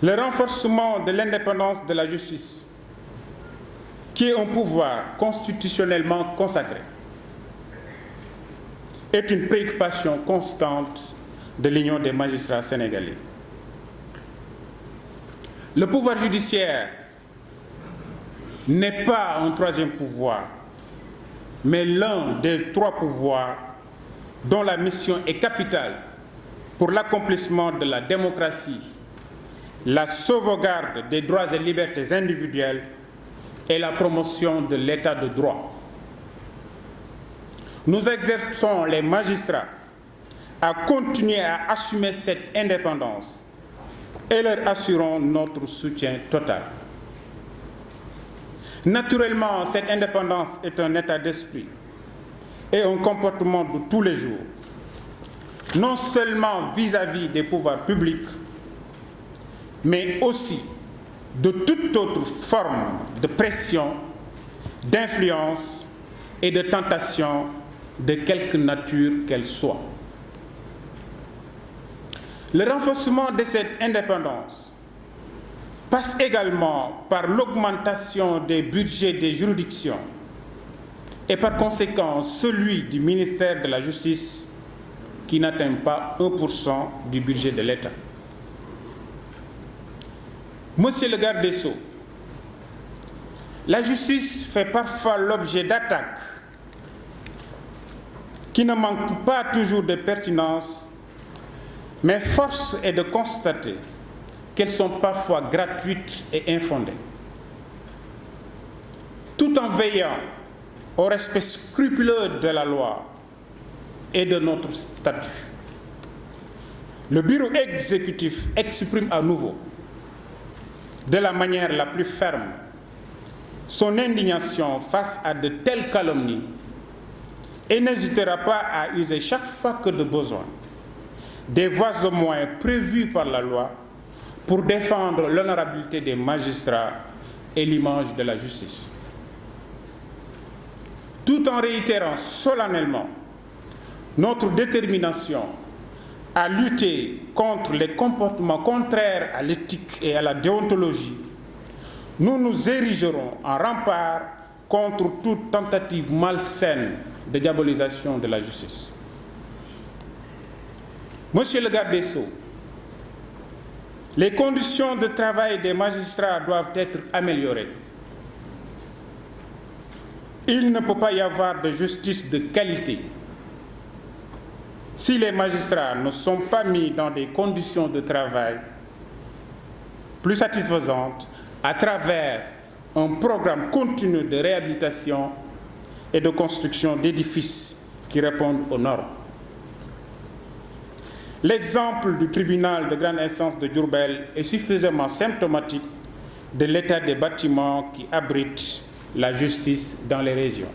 Le renforcement de l'indépendance de la justice, qui est un pouvoir constitutionnellement consacré, est une préoccupation constante de l'Union des magistrats sénégalais. Le pouvoir judiciaire n'est pas un troisième pouvoir, mais l'un des trois pouvoirs dont la mission est capitale pour l'accomplissement de la démocratie, la sauvegarde des droits et libertés individuelles et la promotion de l'état de droit. Nous exerçons les magistrats à continuer à assumer cette indépendance et leur assurons notre soutien total. Naturellement, cette indépendance est un état d'esprit et un comportement de tous les jours, non seulement vis-à-vis des pouvoirs publics, mais aussi de toute autre forme de pression, d'influence et de tentation de quelque nature qu'elle soit. Le renforcement de cette indépendance passe également par l'augmentation des budgets des juridictions et par conséquent celui du ministère de la Justice qui n'atteint pas 1% du budget de l'État. Monsieur le garde des Sceaux, la justice fait parfois l'objet d'attaques qui ne manquent pas toujours de pertinence, mais force est de constater qu'elles sont parfois gratuites et infondées. Tout en veillant au respect scrupuleux de la loi et de notre statut, le bureau exécutif exprime à nouveau, de la manière la plus ferme, son indignation face à de telles calomnies et n'hésitera pas à user chaque fois que de besoin des voies et moyens prévus par la loi pour défendre l'honorabilité des magistrats et l'image de la justice. Tout en réitérant solennellement notre détermination à lutter contre les comportements contraires à l'éthique et à la déontologie, nous nous érigerons en rempart contre toute tentative malsaine de diabolisation de la justice. Monsieur le garde des Sceaux, les conditions de travail des magistrats doivent être améliorées. Il ne peut pas y avoir de justice de qualité si les magistrats ne sont pas mis dans des conditions de travail plus satisfaisantes à travers un programme continu de réhabilitation et de construction d'édifices qui répondent aux normes. L'exemple du tribunal de grande instance de Diourbel est suffisamment symptomatique de l'état des bâtiments qui abritent la justice dans les régions.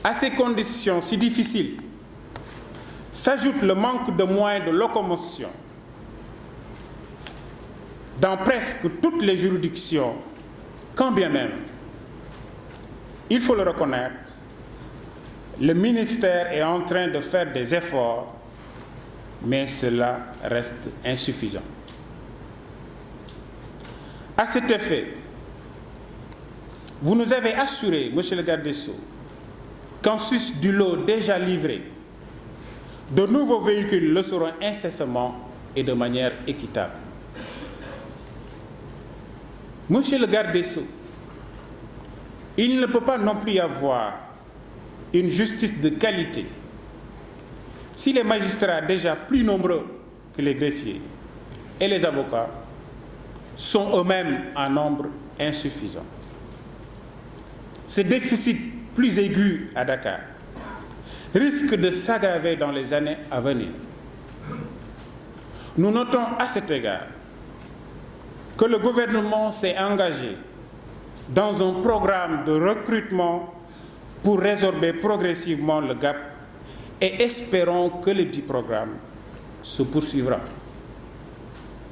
À ces conditions si difficiles s'ajoute le manque de moyens de locomotion. Dans presque toutes les juridictions, quand bien même, il faut le reconnaître, le ministère est en train de faire des efforts, mais cela reste insuffisant. À cet effet, vous nous avez assuré, monsieur le garde des Sceaux, qu'en sus du lot déjà livré, de nouveaux véhicules le seront incessamment et de manière équitable. Monsieur le garde des Sceaux, il ne peut pas non plus y avoir une justice de qualité si les magistrats déjà plus nombreux que les greffiers et les avocats sont eux-mêmes en nombre insuffisant. Ce déficit plus aigu à Dakar risque de s'aggraver dans les années à venir. Nous notons à cet égard que le gouvernement s'est engagé dans un programme de recrutement pour résorber progressivement le gap et espérons que le dit programme se poursuivra.